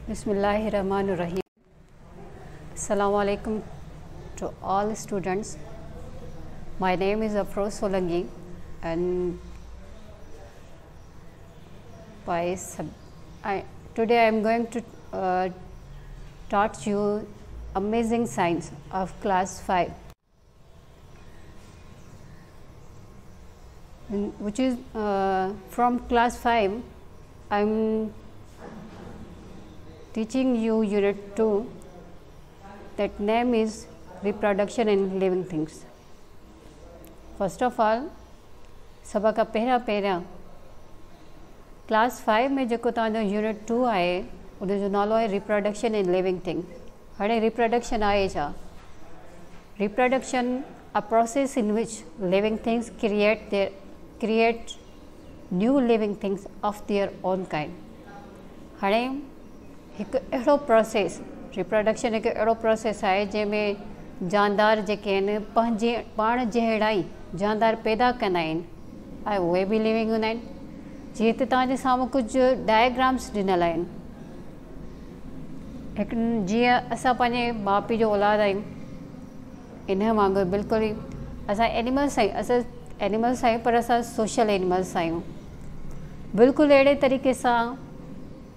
Bismillahirrahmanirrahim. Assalamu alaikum to all students. My name is Afroz Solangi and today I am going to taught you amazing science of class 5, which is from class 5. I am teaching you unit 2, that name is reproduction in living things. First of all, सभा का पहिरा class 5 में जो unit 2 आहे उन जो नालो आहे reproduction in living thing. हाणे रिप्रोडक्शन आहे छा? रिप्रोडक्शन अ प्रोसेस इन विच living things create new living things of their own kind. हाणे एक अड़ो प्रोसेस रिप्रोडक्शन एक अड़ो प्रोसेस है जैमें जानदार जेके आहिनि पंहिंजे पाण जहिड़ा ई जानदार पैदा कंदा आहिनि ऐं उहे बि लिविंग हूंदा आहिनि. जीअं त तव्हांजे साम्हूं कुझु डायग्राम्स ॾिनल आहिनि. हिकु जीअं असां पंहिंजे माउ पीउ जो औलाद आहियूं, इन वांगुरु बिल्कुलु ई असां एनिमल्स आहियूं पर असां सोशल एनिमल्स आहियूं. बिल्कुलु अहिड़े तरीक़े सां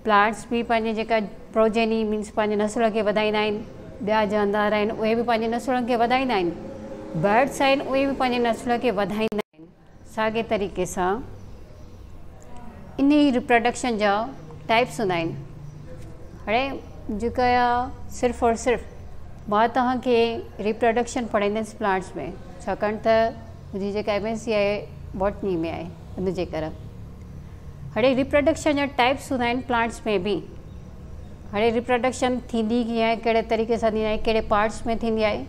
प्लांट्स भी पंहिंजे जेका प्रोजेनी मीन्स पंहिंजे नसुल खे वधाईंदा आहिनि. ॿिया जानदार आहिनि उहे बि पंहिंजे नसुलनि खे वधाईंदा आहिनि. बर्ड्स आहिनि उहे बि पंहिंजे नसुल खे वधाईंदा आहिनि. साॻे तरीक़े सां इन ई रिप्रोडक्शन जा टाइप्स हूंदा आहिनि. हाणे जेका सिर्फ़ु और सिर्फ़ु मां तव्हांखे रिप्रोडक्शन पढ़ाईंदसि प्लांट्स में, छाकाणि त मुंहिंजी जेका MSc आहे बॉटनी में आहे उन जे करे. हाणे रिप्रोडक्शन जा टाइप्स हूंदा आहिनि प्लांट्स में बि. हाणे रिप्रोडक्शन थींदी कीअं आहे, कहिड़े तरीक़े सां थींदी आहे, कहिड़े पार्ट्स में थींदी आहे.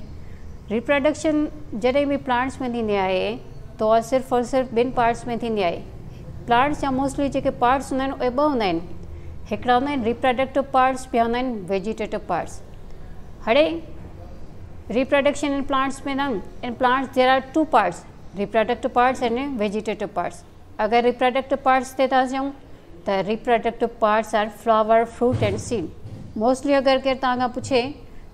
रिप्रोडक्शन जॾहिं बि प्लांट्स में थींदी आहे त उहा सिर्फ़ु और सिर्फ़ु ॿिनि पार्ट्स में थींदी आहे. प्लांट्स जा मोस्टली जेके पार्ट्स हूंदा आहिनि उहे ॿ हूंदा आहिनि. हिकिड़ा हूंदा आहिनि रिप्रोडक्टिव पार्ट्स, ॿिया हूंदा आहिनि वेजिटेटिव पार्ट्स. हाणे रिप्रोडक्शन इन प्लांट्स में न, in plants there are 2 parts, reproductive parts and vegetative parts. अगर रिप्रोडक्टिव पार्ट्स ते था चऊं त reproductive parts are flower, fruit and seed. Mostly अगर केरु तव्हां खां पुछे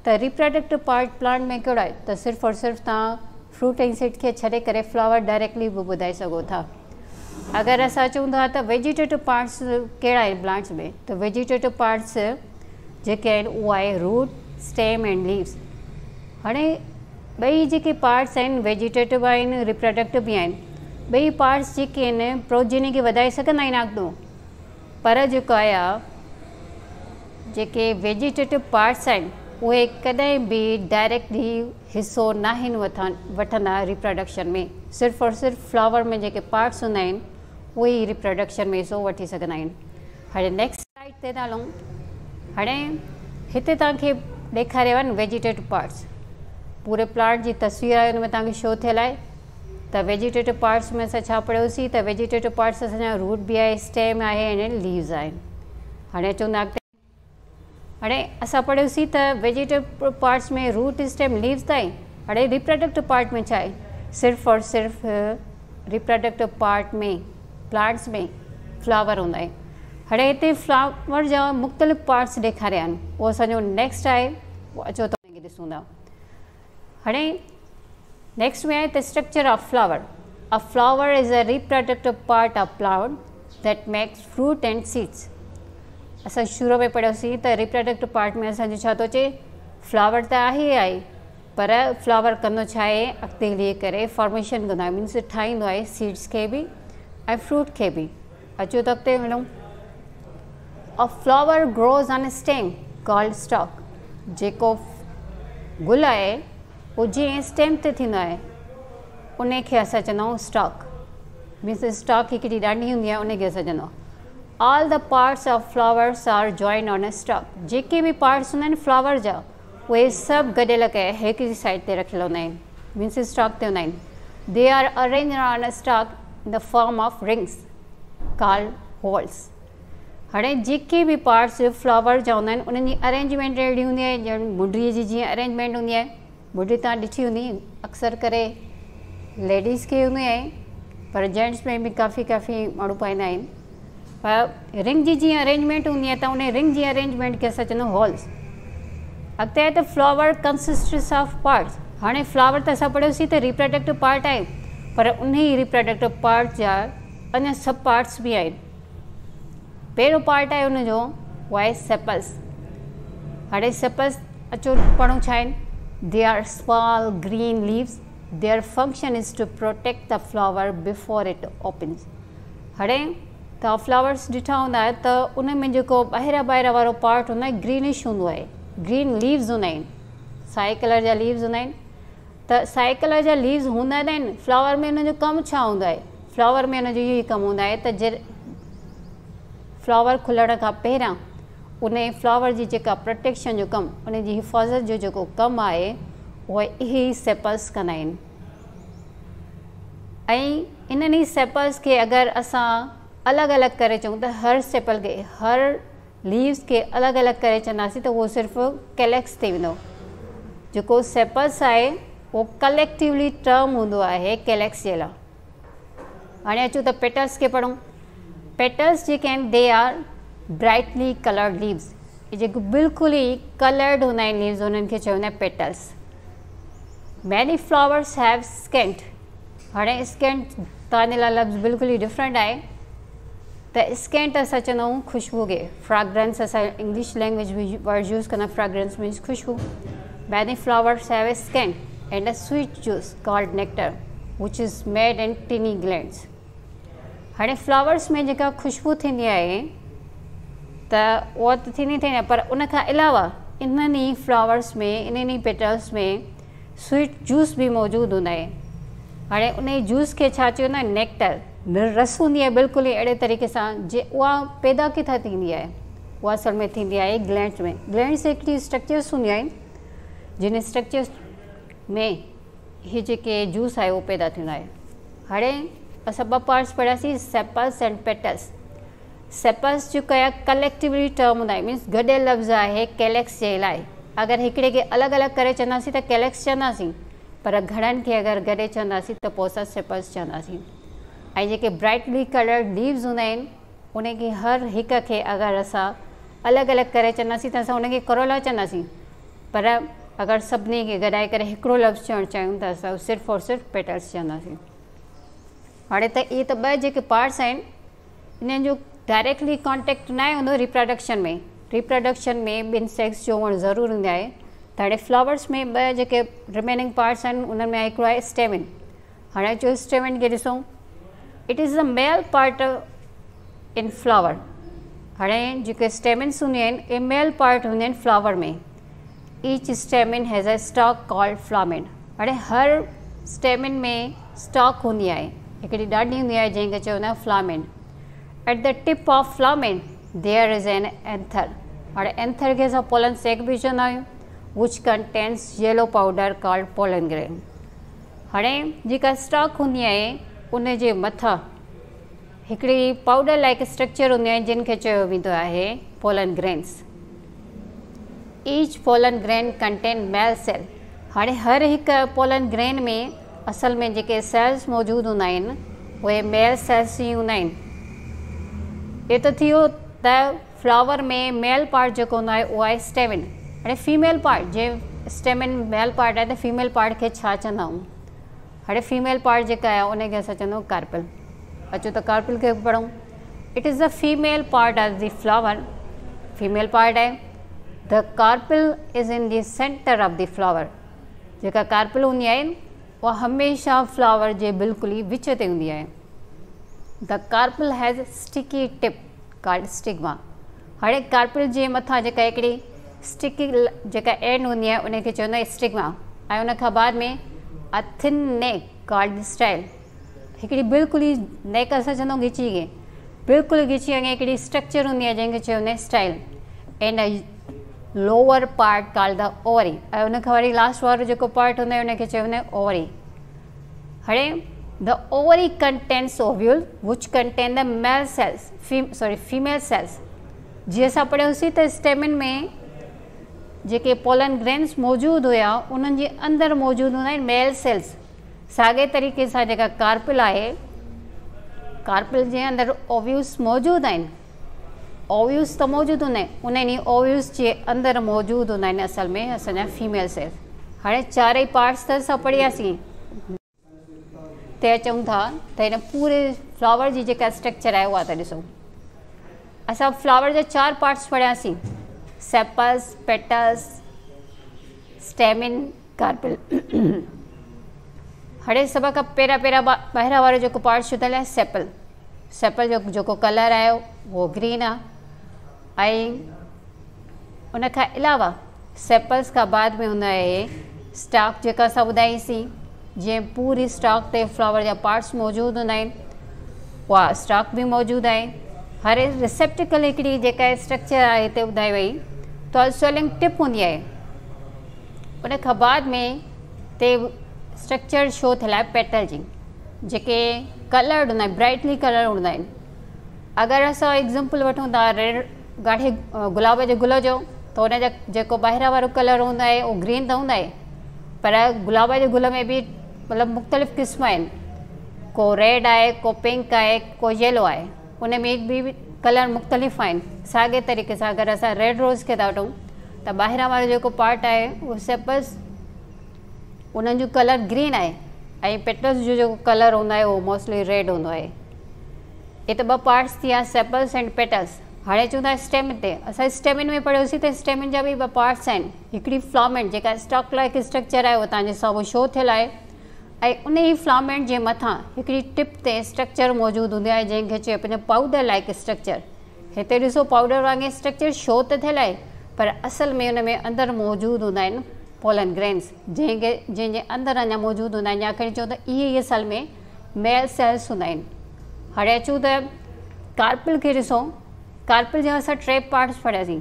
त रिप्रोडक्टिव पार्ट प्लांट में कहिड़ो आहे त सिर्फ़ु और सिर्फ़ु तव्हां फ्रूट ऐं सीड खे छॾे करे फ्लावर डायरेक्टली बि ॿुधाए सघो था. अगर असां चऊं था त वेजिटेटिव पार्ट्स कहिड़ा आहिनि प्लांट्स में, त वेजिटेटिव पार्ट्स जेके आहिनि उहे आहे रूट, स्टेम एंड लीव्स. हाणे ॿई जेके पार्ट्स आहिनि वेजिटेटिव आहिनि, रिप्रोडक्टिव बि आहिनि. ॿई पार्ट्स जेके आहिनि प्रोजेनी खे वधाए सघंदा आहिनि अॻितो, पर जेको आहे जेके वेजिटेटिव पार्ट्स आहिनि उहे कॾहिं बि डायरेक्टली हिसो न आहिनि वठंदा रिप्रोडक्शन में. सिर्फ़ु और सिर्फ़ु फ्लावर में जेके पार्ट्स हूंदा आहिनि उहे ई रिप्रोडक्शन में हिसो वठी सघंदा आहिनि. हाणे नेक्स्ट स्लाइड ते था हलूं. हाणे हिते तव्हांखे ॾेखारियो आहिनि वेजिटेटिव पार्ट्स. पूरे प्लांट जी तस्वीर आहे, हुन में तव्हांखे शो थियल आहे. त वेजिटेटिव पार्ट्स में असां छा पढ़ियोसीं त वेजिटेटिव पार्ट्स असांजा रूट बि आहे, स्टेम आहे एंड लीव्स आहिनि. हाणे चवंदा अॻिते हाणे असां पढ़ियोसीं त वेजिटेटिव पार्ट्स में रूट, स्टेम, लीव्स ताईं. हाणे रिप्रोडक्टिव पार्ट में छा आहे? सिर्फ़ु और सिर्फ़ु रिप्रोडक्टिव पार्ट में प्लांट्स में फ्लावर हूंदा आहिनि. हाणे हिते फ्लावर जा मुख़्तलिफ़ पार्ट्स ॾेखारिया आहिनि. उहो असांजो नेक्स्ट आहे, उहो अचो त हुनखे ॾिसूं था. हाणे नेक्स्ट में आहे the structure of flower. A flower is a reproductive part of plant that makes fruit and seeds. असां शुरू में पढ़ियोसीं त रिप्रोडक्टिव पार्ट में असांजो छा थो अचे, फ्लावर त आहे पर फ्लावर कंदो छा आहे, अॻिते हली करे फॉर्मेशन कंदो आहे, मीन्स ठाहींदो आहे सीड्स खे बि ऐं फ्रूट खे बि. अचो त अॻिते मिलूं. अ flower grows on stem called stock. जेको गुल आहे उहो जीअं स्टेम ते थींदो आहे उन खे असां चवंदा आहियूं स्टॉक. मीन्स स्टॉक हिकिड़ी ॾांडी हूंदी आहे, उनखे असां चवंदा आहियूं. All the parts of flowers are join on a stalk. जेके बि पार्ट्स हूंदा आहिनि फ्लावर जा उहे सभु गॾियल करे हिकु साइड ते रखियल हूंदा आहिनि, मीन्स स्टॉक ते हूंदा आहिनि. They R arrange on a stock in the form of rings called holes. हाणे जेके बि पार्ट्स फ्लावर जा हूंदा आहिनि उन्हनि जी अरेंजमेंट अहिड़ी हूंदी आहे ॼण मुंडीअ जी जीअं अरेंजमेंट हूंदी आहे. मुंडी तव्हां ॾिठी हूंदी, अक्सर करे लेडीज़ खे हूंदी आहे पर जेंट्स में भी काफ़ी माण्हू पाईंदा आहिनि. पर रिंग जी जीअं अरेंजमेंट हूंदी आहे त उन रिंग जी अरेंजमेंट खे असां चवंदा हॉल्स। अॻिते आहे त फ्लावर कंसिस्ट्स ऑफ पार्ट्स। हाणे फ्लावर त असां पढ़ियोसीं त रिप्रोडक्टिव पार्ट आहे, पर उन ई रिप्रोडक्टिव पार्ट जा अञा सब पार्ट्स बि आहिनि। पहिरियों पार्ट आहे उनजो उहो आहे सेपल्स। हाणे सेपल्स अचो पढ़ूं छा आहिनि। They are small green leaves, their function is to protect the flower before it opens. हाणे तव्हां फ्लावर्स ॾिठा हूंदा त उन में जेको ॿाहिरां वारो पार्ट हूंदो आहे ग्रीनिश हूंदो आहे, ग्रीन लीव्स हूंदा आहिनि, साए कलर जा लीव्स हूंदा आहिनि। त साए कलर जा लीव्स हूंदा न आहिनि, फ्लावर में हुनजो कमु छा हूंदो आहे? फ्लावर में हुनजो इहो ई कमु हूंदो आहे त जे फ्लावर खुलण खां पहिरियां उन फ्लावर जी जेका प्रोटेक्शन जो कमु, उन जी हिफ़ाज़त जो जेको कमु आहे उहो इहे ई सेपल्स कंदा आहिनि। ऐं इन्हनि सेपल्स खे अगरि असां अलॻि अलॻि करे चऊं त हर सेपल खे, हर लीव्स खे अलॻि अलॻि करे चवंदासीं त उहो सिर्फ़ु कैलेक्स थी वेंदो। जेको सेपल्स आहे उहो कलेक्टिवली टर्म हूंदो आहे कैलेक्स जे लाइ। हाणे अचूं त पेटल्स खे पढ़ूं। पेटल्स जेके आहिनि they R brightly coloured leaves. इहे जेके बिल्कुलु ई कलर्ड हूंदा आहिनि लीव्स, उन्हनि खे चवंदा आहिनि petals. Many flowers have scent. हाणे स्केंट तव्हांजे लाइ लफ़्ज़ बिल्कुलु ई डिफरेंट आहे। त स्केंट असां चवंदा आहियूं ख़ुशबू खे, फ्रेग्रेंस असां इंग्लिश लैंग्वेज में वर्ड यूज़ कंदा, फ्रेग्रेंस मीन्स ख़ुशबू। Many flowers have a scent and a sweet juice called nectar which is made in tiny glands। हाणे फ्लावर्स में जेका ख़ुशबू थींदी आहे त उहा त थींदी आहे, पर उन खां अलावा इन्हनि ई फ्लावर्स में, इन्हनि ई पेटल्स में स्वीट जूस बि मौजूदु हूंदा आहे। हाणे उन ई जूस खे छा चवंदा आहिनि? नेक्टर। रस हूंदी आहे बिल्कुलु ई अहिड़े तरीक़े सां जे उहा पैदा किथां थींदी आहे? उहा असल में थींदी आहे ग्लैंड्स में। ग्लैंड्स हिकिड़ी स्ट्रक्चर्स हूंदियूं आहिनि जिन स्ट्रक्चर्स में इहे जेके जूस आहे उहो पैदा थींदो आहे। हाणे असां ॿ पार्ट्स पढ़ियासीं, सेपल्स एंड पेटल्स। सेपल्स जेको आहे कलेक्टिवली टर्म हूंदा आहिनि, मीन्स गॾियल लफ़्ज़ आहे कैलेक्स जे लाइ। अगरि हिकिड़े खे अलॻि अलॻि करे चवंदासीं त कैलेक्स चवंदासीं, पर घणनि खे अगरि गॾे चवंदासीं त पोइ असां सेपल्स चवंदासीं। ऐं जेके ब्राइटली कलर्ड लीव्स हूंदा आहिनि उनखे हर हिक खे अगरि असां अलॻि अलॻि करे चवंदासीं त असां उनखे करोला चवंदासीं, पर अगरि सभिनी खे गॾाए करे हिकिड़ो लफ़्ज़ चवणु चाहियूं त असां सिर्फ़ु और सिर्फ़ु पेटल्स चवंदासीं। हाणे त इहे त ॿ जेके पार्ट्स आहिनि इन्हनि जो डायरेक्टली कॉन्टेक्ट न आहे हूंदो रिप्रोडक्शन में। रिप्रोडक्शन में ॿिनि सेक्स जो हुअणु ज़रूरी हूंदो आहे। त हाणे फ्लावर्स में ॿ जेके रिमेनिंग पार्ट्स आहिनि उन्हनि में हिकिड़ो आहे स्टेमिन। हाणे अचो स्टेमिन खे ॾिसूं। It is the male part in flower. हाणे जेके स्टेमिन्स हूंदियूं आहिनि इहे मेल पार्ट हूंदियूं आहिनि फ्लावर में। Each stamen has a stock called filament. हाणे हर स्टेमिन में स्टॉक हूंदी आहे, हिकिड़ी ॾाढी हूंदी आहे जंहिंखे चवंदा आहियूं filament. At the tip of filament there is an anther. हाणे एंथर खे असां पोलन सेक बि चवंदा आहियूं, which contains yellow powder called pollen grain. हाणे जेका स्टॉक हूंदी आहे उन जे मथां हिकिड़ी पाउडर लाइक स्ट्रक्चर हूंदी आहे जिन खे चयो वेंदो आहे pollen grains. Each pollen grain contain मेल सेल। हाणे हर हिकु पोलन ग्रेन में असल में जेके सेल्स मौजूदु हूंदा आहिनि उहे मेल सेल्स ई हूंदा आहिनि। इहो त थी वियो त फ्लावर में मेल पार्ट जेको हूंदो आहे उहो आहे स्टेमिन। हाणे फीमेल पार्ट, जे स्टेमिन मेल पार्ट आहे त फीमेल पार्ट खे छा चवंदा आहियूं? हाणे फीमेल पार्ट जेका आहे उनखे असां चवंदा आहियूं कार्पेल। अचो त कार्पेल खे पढ़ूं। It is the female part of the flower. Female part आहे। The carpel is in the centre of the flower. जेका कार्पेल हूंदी आहे उहा हमेशह फ्लावर जे बिल्कुलु ई विच ते हूंदी आहे। The carpel has sticky tip called stigma. हाणे कार्पेल जे मथां जेका हिकिड़ी स्टिकी जेका एंड हूंदी आहे उनखे चवंदा आहियूं स्टिग्मा। ऐं उनखां बाद में a thin neck called style. हिकिड़ी बिल्कुलु ई नेक असां चवंदा आहियूं ॻिची खे, बिल्कुलु ॻिची वांगुरु हिकिड़ी स्ट्रक्चर हूंदी आहे जंहिंखे चवंदा आहियूं style. And a lower part called the ovary. ऐं उनखां वरी लास्ट वारो जेको पार्ट हूंदो आहे उनखे चवंदा आहियूं ओवरी। हाणे the ovary contains ovule which contain the male cells, female cells. जीअं असां पढ़ियोसीं त स्टेमिन में जेके पोलन ग्रेन्स मौजूदु हुया उन्हनि जे अंदरि मौजूदु हूंदा आहिनि मेल सेल्स। साॻे तरीक़े सां जेका कार्पेल आहे कार्पल जे अंदरि ओव्यूस मौजूदु आहिनि, ओव्यूस त मौजूदु हूंदा आहिनि, उन ॾींहुं ओव्यूस जे अंदरि मौजूदु हूंदा आहिनि असल में असांजा फीमेल सेल। हाणे चारई पार्ट्स त असां पढ़ियासीं, ते अचूं था त हिन पूरे फ्लावर जी जेका स्ट्रक्चर आहे उहा था ॾिसूं। असां फ्लावर जा 4 पार्ट्स पढ़ियासीं, सेपल्स, पेटल्स, स्टेमिन, कार्पल। हाणे सभ खां पहिरियां ॿाहिरां वारो जेको पार्ट छुटल आहे सेपल। सेपल जो जेको कलर आहे उहो ग्रीन आहे ऐं उन खां अलावा सेपल्स खां बाद में हूंदा आहे स्टॉक जेका असां ॿुधाईसीं, जीअं पूरी स्टॉक ते फ्लावर जा पार्ट्स मौजूदु हूंदा आहिनि, उहा स्टॉक बि मौजूदु आहे। हर रिसेप्टिकल हिकिड़ी जेका स्ट्रक्चर आहे हिते ॿुधाई वई त स्वेलिंग टिप हूंदी आहे। उन खां बाद में ते स्ट्रक्चर शो थियल आहे पेटल जी, जेके कलर्ड हूंदा आहिनि, ब्राइटली कलर हूंदा आहिनि। अगरि असां एग्ज़ाम्पल वठूं था रेड ॻाढ़े गुलाब जे गुल जो, त हुन जा जेको ॿाहिरां वारो कलर हूंदा आहे उहो ग्रीन त हूंदा आहे, पर गुलाब जे गुल में बि मतिलबु मुख़्तलिफ़ क़िस्म आहिनि, को रेड आहे, को पिंक आहे, को येलो आहे, उन में बि कलर मुख़्तलिफ़ आहिनि। साॻे तरीक़े सां अगरि असां रेड रोज़ खे था वठूं त ॿाहिरां वारो जेको पार्ट आहे उहो सेपल्स, उन्हनि जो कलर ग्रीन आहे ऐं पेटल्स जो जेको कलर हूंदो आहे उहो मोस्टली रेड हूंदो आहे। ये त 2 पार्ट्स थी विया, सेपल्स एंड पेटल्स। हाणे चऊं था स्टेमिन ते। असां स्टेमिन में पढ़ियोसीं त स्टेमिन जा बि 2 पार्ट्स आहिनि, हिकिड़ी फ्लामेंट जेका स्टॉक लाइक स्ट्रक्चर आहे उहो तव्हांजे साम्हूं शो थियल आहे, ऐं उन ई फ्लामेंट जे मथां हिकिड़ी टिप ते स्ट्रक्चर मौजूदु हूंदी आहे जंहिंखे चइबो आहे पाउडर लाइक स्ट्रक्चर। हिते ॾिसो पाउडर वांगुरु स्ट्रक्चर शो त थियल आहे, पर असल में हुन में अंदरि मौजूदु हूंदा आहिनि पोलन ग्रेन्स, जंहिंजे अंदरि अञा मौजूदु हूंदा आहिनि, या खणी चऊं त इहे ई असल में मेल सेल्स हूंदा आहिनि। हाणे अचूं त कार्पल खे ॾिसो। कार्पल जा असां 3 पार्ट्स पढ़ियासीं,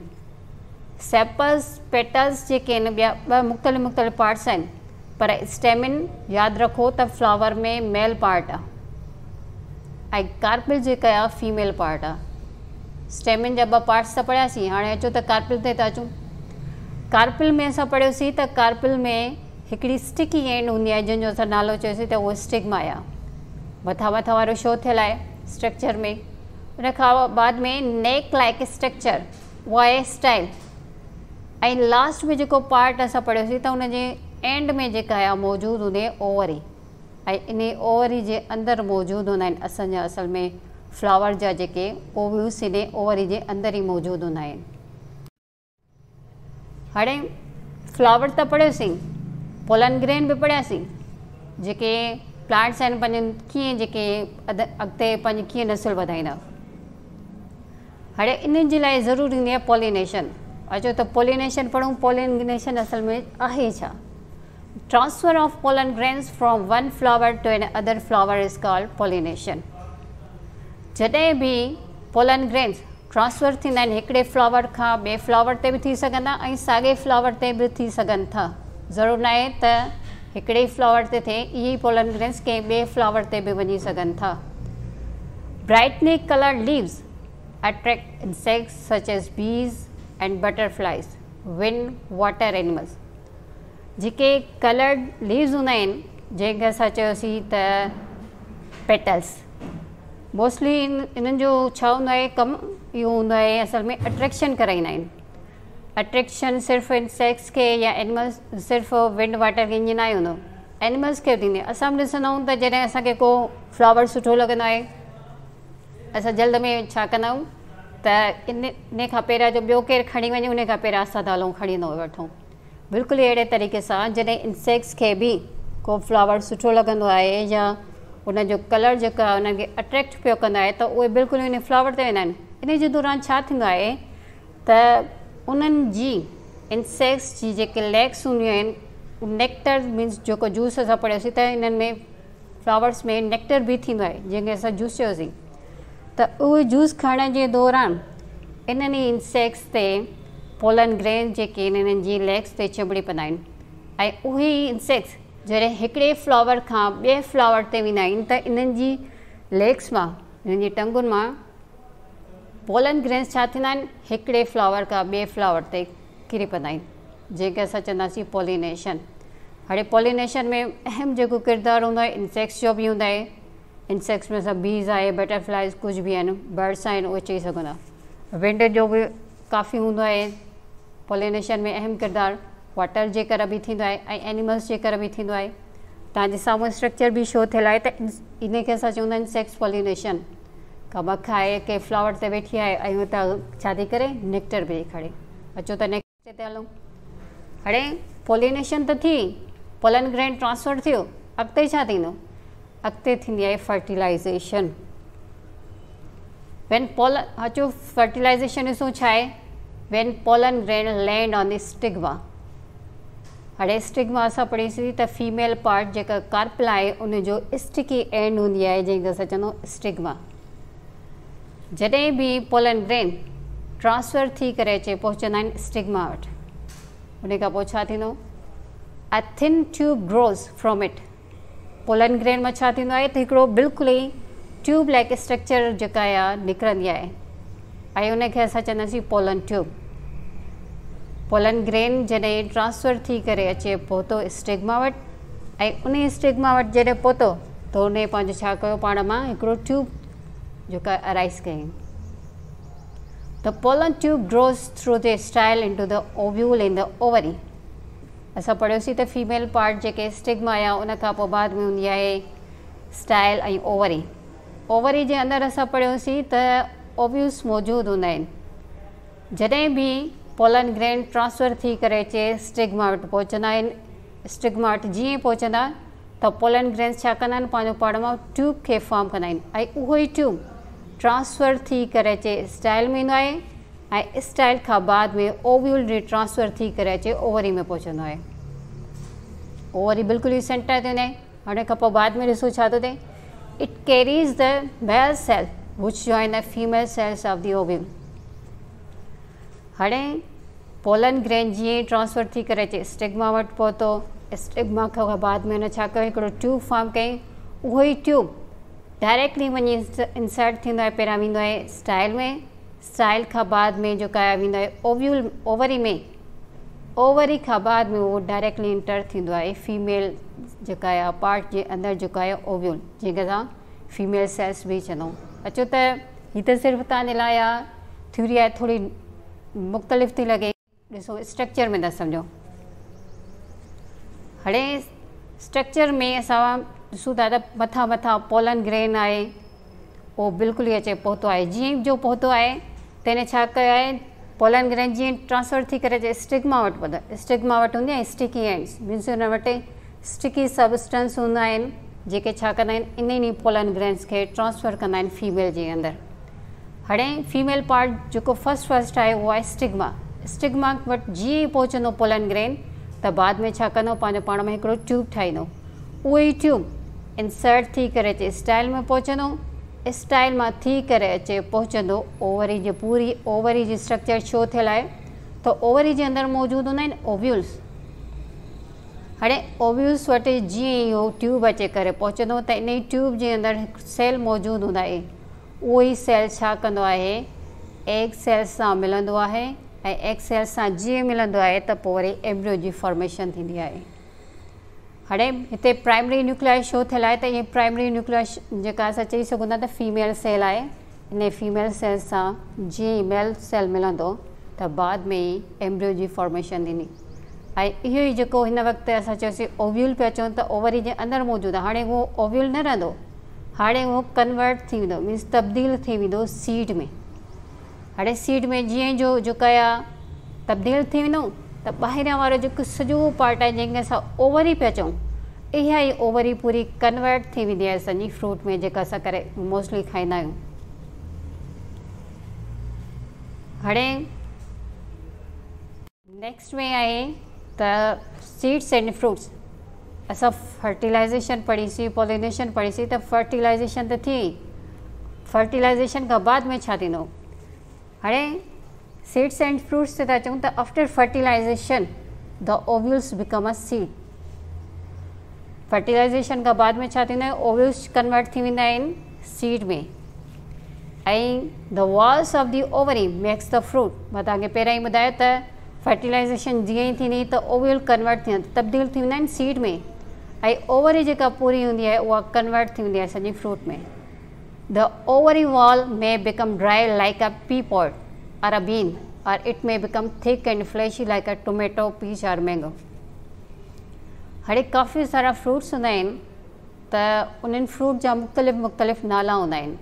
सेपल्स, पेटल्स जेके आहिनि ॿिया 2 मुख़्तलिफ़ पार्ट्स आहिनि, पर स्टेमिन यादि रखो त फ्लावर में मेल पार्ट आहे ऐं कार्पल जेका आहे फीमेल पार्ट आहे। स्टेमिन जा 2 पार्ट्स त पढ़ियासीं। हाणे अचो त कार्पल ते था अचूं। कार्पल में असां पढ़ियोसीं त कार्पल में हिकिड़ी स्टिकी एंड हूंदी आहे जंहिंजो असां नालो चयोसीं त उहो स्टिग्मा आहे। मथां वारो शो थियल आहे स्ट्रक्चर में। उन खां बाद में नेक लाइक स्ट्रक्चर, उहा आहे स्टाइल। ऐं लास्ट में जेको पार्ट असां पढ़ियोसीं त हुन जे एंड में जेका आहे मौजूदु हूंदी आहे ओवरी, ऐं इन ओवरी जे अंदरि मौजूदु हूंदा आहिनि असांजा असल में फ्लावर जा जेके ओव्यूस इन ओवरी जे अंदरि ई मौजूदु हूंदा आहिनि। हाणे फ्लावर त पढ़ियोसीं, पोलन ग्रेन बि पढ़ियासीं, जेके प्लांट्स आहिनि पंहिंजनि कीअं जेके अॻिते पंहिंजी कीअं नस्ल वधाईंदा। हाणे इन जे लाइ ज़रूरी हूंदी आहे पॉलिनेशन। अचो त पॉलिनेशन पढ़ूं। पॉलिनेशन असल में आहे छा? Transfer of pollen grains from one flower to another flower is called pollination. जॾहिं बि पोलन ग्रेन्स ट्रांसफर थींदा आहिनि हिकिड़े फ्लावर खां ॿिए फ्लावर ते बि थी सघंदा ऐं साॻे फ्लावर ते बि थी सघनि था। ज़रूरु न आहे त हिकिड़े ई फ्लावर ते थिए, इहे ई पोलन ग्रेन्स कंहिं ॿिए फ्लावर ते बि वञी सघनि था। Brightly coloured leaves attract insects such as bees and butterflies, wind, water animals। जेके कलर्ड लीव्स हूंदा आहिनि जंहिंखे असां चयोसीं त पेटल्स, मोस्टली इन्हनि जो छा हूंदो आहे कमु? इहो हूंदो आहे असल में अट्रैक्शन कराईंदा आहिनि। अट्रैक्शन सिर्फ़ु इंसेक्ट्स खे या एनिमल्स, सिर्फ़ु विंड वाटर खे ईअं न आहे हूंदो, एनिमल्स खे बि थींदी। असां बि ॾिसंदा आहियूं त जॾहिं असांखे को फ्लावर सुठो लॻंदो आहे, असां जल्द में छा कंदा आहियूं त इन खां पहिरियां जो ॿियो केरु खणी वञे उन खां पहिरियां असां त हलूं खणी न वठूं। बिल्कुलु अहिड़े तरीक़े सां जॾहिं इंसेक्ट्स खे बि को फ्लावर सुठो लॻंदो आहे या उनजो कलर जेको आहे उन्हनि खे अट्रैक्ट पियो कंदो आहे त उहे बिल्कुलु इन फ्लावर ते वेंदा आहिनि। इन जे दौरान छा थींदो आहे त उन्हनि जी इंसेक्ट्स जी जेके लेग्स हूंदियूं आहिनि, नेक्टर मीन्स जेको जूस असां पढ़ियोसीं त इन्हनि में फ्लावर्स में नेक्टर बि थींदो आहे जंहिंखे असां जूस चयोसीं। त उहे जूस खाइण जे दौरान इन्हनि इंसेक्ट्स ते पोलन ग्रेन जेके इन्हनि जी लेग्स ते चिंबड़ी पवंदा आहिनि ऐं उहे ई इंसेक्ट्स जॾहिं हिकिड़े फ्लावर खां ॿिए फ्लावर ते वेंदा आहिनि त इन्हनि जी लेग्स मां, इन्हनि जी टंगुनि मां पोलन ग्रेन्स छा थींदा आहिनि, हिकिड़े फ्लावर खां ॿिए फ्लावर ते किरी पवंदा आहिनि, जंहिंखे असां चवंदासीं पॉलिनेशन। हाणे पॉलिनेशन में अहम जेको किरदारु हूंदो आहे इंसेक्ट्स जो बि हूंदो आहे, इंसेक्ट्स में सब बीज़ आहे, बटरफ्लाइज़ कुछ भी आहिनि, बर्ड्स आहिनि, उहे चई सघूं था। विंड जो बि काफ़ी हूंदो आहे पॉलिनेशन में अहम किरदारु, वाटर जे करे बि थींदो आहे ऐं एनिमल्स जे करे बि थींदो आहे। तव्हांजे साम्हूं स्ट्रक्चर बि शो थियल आहे त इन खे असां चवंदा आहिनि सेक्स पॉलिनेशन। का मख आहे के फ्लावर ते वेठी आहे ऐं हुतां छा थी करे नेक्टर पई खणे। अचो त नेक्स्ट ते हलूं। हाणे पॉलिनेशन त थी, पोलन ग्रेन ट्रांसफर थियो, अॻिते छा थींदो? अॻिते थींदी आहे फर्टिलाइज़ेशन। वेन पोलन, अचो फर्टिलाइज़ेशन ॾिसूं छा आहे। When pollen grain land on the stigma. हाणे स्टिग्मा असां पढ़ीसीं त फीमेल पार्ट जेका कार्पल आहे उनजो स्टिकी एंड हूंदी आहे जंहिंखे असां चवंदा स्टिग्मा। जॾहिं बि पोलन ग्रेन ट्रांसफर थी करे अचे पहुचंदा आहिनि स्टिग्मा वटि, उन खां पोइ छा थींदो? A thin tube grows from it. Pollen grain में छा थींदो आहे त हिकिड़ो बिल्कुलु ई ट्यूब लाइक स्ट्रक्चर जेका आहे निकिरंदी आहे ऐं उनखे असां चवंदासीं पोलन ट्यूब। पोलन ग्रेन जॾहिं ट्रांसफर थी करे अचे पहुतो स्टिग्मा वटि ऐं उन स्टिग्मा वटि जॾहिं पहुतो त उन पंहिंजो छा कयो, पाण मां हिकिड़ो ट्यूब जेका अराइज़ कयईं। The pollen tube grows through the style into the ovule in the ovary. असां पढ़ियोसीं त फीमेल पार्ट जेके स्टिग्मा आहे उन खां पोइ बाद में हूंदी आहे स्टाइल ऐं ओवरी। ओवरी जे अंदरि असां पढ़ियोसीं त ओव्यूल्स मौजूदु हूंदा आहिनि। जॾहिं बि पोलन ग्रेन ट्रांसफर थी करे अचे स्टिग्मा वटि पहुचंदा आहिनि, स्टिग्मा वटि जीअं पहुचंदा त पोलन ग्रेन्स छा कंदा आहिनि, पंहिंजो पाण मां ट्यूब खे फॉर्म कंदा आहिनि ऐं उहो ई ट्यूब ट्रांसफर थी करे अचे स्टाइल में ईंदो आहे ऐं स्टाइल खां बाद में ओव्यूल ट्रांसफर थी करे अचे ओवरी में पहुचंदो आहे। ओवरी बिल्कुलु ई सेंटर ते हूंदा आहिनि। हाणे खां पोइ बाद में ॾिसो छा थो थिए। It carries the male cell which join the female cells of the ovule. हाणे पोलन ग्रेन जीअं ट्रांसफर थी करे अचे स्टिग्मा वटि पहुतो, स्टिग्मा खां बाद में हुन छा कयो, हिकिड़ो ट्यूब फॉर्म कयईं। उहो ई ट्यूब डायरेक्टली वञी इंसर्ट थींदो आहे, पहिरियां वेंदो आहे स्टाइल में, स्टाइल खां बाद में जेका आहे वेंदो आहे ओव्यूल ओवरी में, ओवरी खां बाद में उहो डायरेक्टली इंटर थींदो आहे फीमेल जेका आहे पार्ट जे अंदरि जेका आहे ओव्यूल, जंहिंखे असां फीमेल सेल्स बि चवंदा आहियूं। अचो त हीअ त सिर्फ़ु तव्हांजे लाइ आहे, थ्योरी आहे, थोरी मुख़्तलिफ़ थी लॻे, ॾिसो स्ट्रक्चर में था सम्झो। हाणे स्ट्रक्चर में असां ॾिसूं था त मथां मथां पोलन ग्रेन आहे उहो बिल्कुलु ई अचे पहुतो आहे। जीअं जो पहुतो आहे त हिन छा कयो आहे, पोलन ग्रेन जीअं ट्रांसफर थी करे अचे स्टिग्मा वटि पहुतो, स्टिग्मा वटि हूंदी आहे स्टिकी एंड्स, मीन्स हुन वटि स्टिकी सबस्टेंस हूंदा आहिनि जेके छा कंदा आहिनि इन ई पोलन ग्रेन्स खे ट्रांसफर कंदा आहिनि फीमेल जे अंदरि। हाणे फीमेल पार्ट जेको फर्स्ट आहे उहो आहे स्टिग्मा। स्टिग्मा वटि जीअं ई पहुचंदो पोलन ग्रेन त बाद में छा कंदो, पंहिंजो पाण में हिकिड़ो ट्यूब ठाहींदो। उहो ई ट्यूब इंसर्ट थी करे अचे स्टाइल में पहुचंदो, स्टाइल मां थी करे अचे पहुचंदो ओवरी जे, पूरी ओवरी जी स्ट्रक्चर शो थियल आहे त ओवरी जे अंदरि मौजूदु हूंदा आहिनि ओव्यूल्स। हाणे ओव्यूल्स वटि जीअं ई उहो ट्यूब अचे करे पहुचंदो त इन ई ट्यूब जे अंदरि हिकु सेल मौजूदु हूंदा आहे। उहो ई सेल छा कंदो आहे, एग सेल सां मिलंदो आहे ऐं एग सेल सां जीअं मिलंदो आहे त पोइ वरी एम्ब्रियो जी फॉर्मेशन थींदी आहे। हाणे हिते प्राइमरी न्यूक्लियाई शो थियल आहे त इहे प्राइमरी न्यूक्लियाई जेका असां चई सघूं था त फीमेल सेल आहे। इन फीमेल सेल सां जीअं ई मेल सेल मिलंदो त बाद में ई एम्ब्रियो जी फॉर्मेशन थींदी ऐं इहो ई जेको हिन वक़्तु असां चयोसीं ओव्यूल पिया चऊं त ओवरी जे अंदरि मौजूदु आहे। हाणे उहो ओव्यूल न रहंदो, हाणे उहो कन्वर्ट थी वेंदो, मीन्स तब्दील थी वेंदो सीड में। हाणे सीड में जीअं जो जेका आहे तब्दील थी वेंदो त ॿाहिरियां वारो जेको सॼो पार्ट आहे जंहिंखे असां ओवरी पिया चऊं, इहा ई ओवरी पूरी कन्वर्ट थी वेंदी आहे असांजी फ्रूट में, जेका असां करे मोस्टली खाईंदा आहियूं। हाणे नेक्स्ट में आहे त सीड्स एंड फ्रूट्स। असां फर्टिलाइज़ेशन पढ़ीसीं, पॉलिनेशन पढ़ीसीं, त फर्टिलाइज़ेशन त थी, फर्टिलाइज़ेशन खां बाद में छा थींदो। हाणे सीड्स एंड फ्रूट्स ते था चऊं त after fertilisation the ovules become a seed. Fertilisation खां बाद में छा थींदो आहे, ओव्यूल्स कन्वर्ट थी वेंदा आहिनि सीड में ऐं the walls of the ovary makes the fruit. मां तव्हांखे पहिरियां ई ॿुधायो त फर्टिलाइज़ेशन जीअं ई थींदी त ओव्यूल कन्वर्ट थी वेंदा, तब्दील थी वेंदा आहिनि सीड में ऐं ओवरी जेका पूरी हूंदी आहे उहा कन्वर्ट थी वेंदी आहे सॼी फ्रूट में। The ovary wall may become dry like a pea pod or a bean or it may become thick and fleshy like a tomato, peach or mango. हाणे काफ़ी सारा फ्रूट्स हूंदा आहिनि त उन्हनि फ्रूट जा मुख़्तलिफ़ नाला हूंदा आहिनि।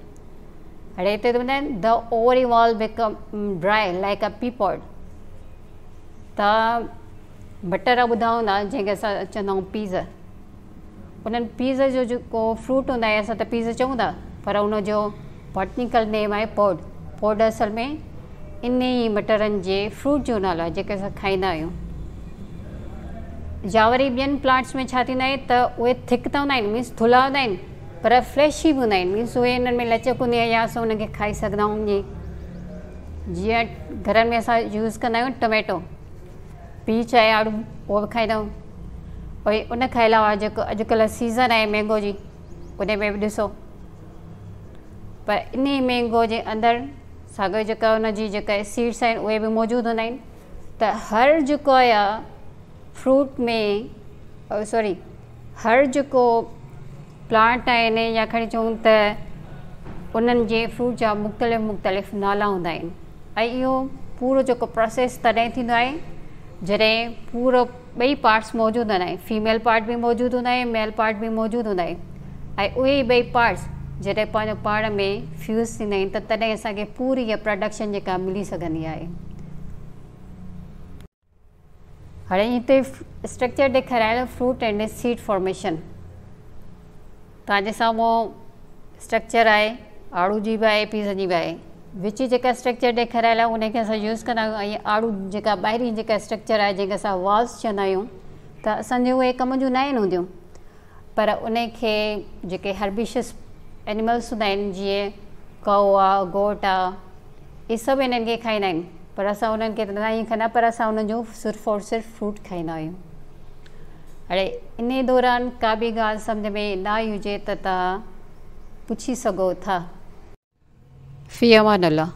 हाणे हिते ॿुधाइनि the ovary wall become dry like a pea pot. त बटर ॿुधा हूंदा जंहिंखे असां चवंदा आहियूं पीज़। उन्हनि पीज़ जो जेको फ्रूट हूंदा आहे असां त पीज़ चऊं था, पर उनजो बॉटनिकल नेम आहे पॉड। पॉड असल में इन ई मटरनि जे फ्रूट जो नालो आहे जेके असां खाईंदा आहियूं। या वरी ॿियनि प्लांट्स में छा थींदा आहे त उहे थिक त हूंदा आहिनि, मीन्स थुल्हा हूंदा आहिनि, पर फ्लैशी बि हूंदा आहिनि, मीन्स उहे इन्हनि में लचक हूंदी आहे या असां उनखे खाई सघंदा आहियूं। जीअं घरनि में असां यूज़ कंदा आहियूं टमेटो, पीच आहे, आड़ू, उहो बि खाईंदा आहियूं। वरी उन खां अलावा जेको अॼुकल्ह सीज़न आहे मैंगो जी, उन में बि ॾिसो, पर इन ई मैंगो जे अंदरि साॻियो जेका उनजी जेका सीड्स आहिनि उहे बि मौजूदु हूंदा आहिनि। त हर जेको आहे फ्रूट में हर जेको प्लांट आहिनि या खणी चऊं त उन्हनि जे फ्रूट जा मुख़्तलिफ़ नाला हूंदा आहिनि। ऐं इहो पूरो जेको प्रोसेस तॾहिं थींदो आहे जॾहिं पूरो ॿई पार्ट्स मौजूदु हूंदा आहिनि, फीमेल पार्ट बि मौजूदु हूंदा आहिनि, मेल पार्ट बि मौजूदु हूंदा आहिनि। ऐं उहे ई ॿई पार्ट्स जॾहिं पंहिंजो पाण में फ्यूज़ थींदा आहिनि त तॾहिं असांखे पूरी इहा प्रोडक्शन जेका मिली सघंदी आहे। हाणे हिते स्ट्रक्चर ॾेखारियल फ्रूट एंड सीड फॉर्मेशन। तव्हांजे साम्हूं स्ट्रक्चर आहे, आड़ू जी बि आहे, पीज़ जी बि आहे। विच जेका स्ट्रक्चर ॾेखारियल आहे उनखे असां यूज़ कंदा आहियूं। ऐं आड़ू जेका ॿाहिरीं जेका स्ट्रक्चर आहे जंहिंखे असां वॉल्स चवंदा आहियूं, त असांजे उहे कम जूं न आहिनि हूंदियूं, पर उनखे जेके हर्बिशियस एनिमल्स हूंदा आहिनि जीअं कौ आहे, गोट आहे, इहे सभु इन्हनि खे खाईंदा आहिनि, पर असां उन्हनि खे त न ई खाईंदा, पर असां उन्हनि जो सिर्फ़ु और सिर्फ़ु फ्रूट खाईंदा आहियूं। हाणे इन दौरान का बि ॻाल्हि सम्झ में न आई हुजे त तव्हां पुछी सघो था। फ़ी अमान अल्लाह।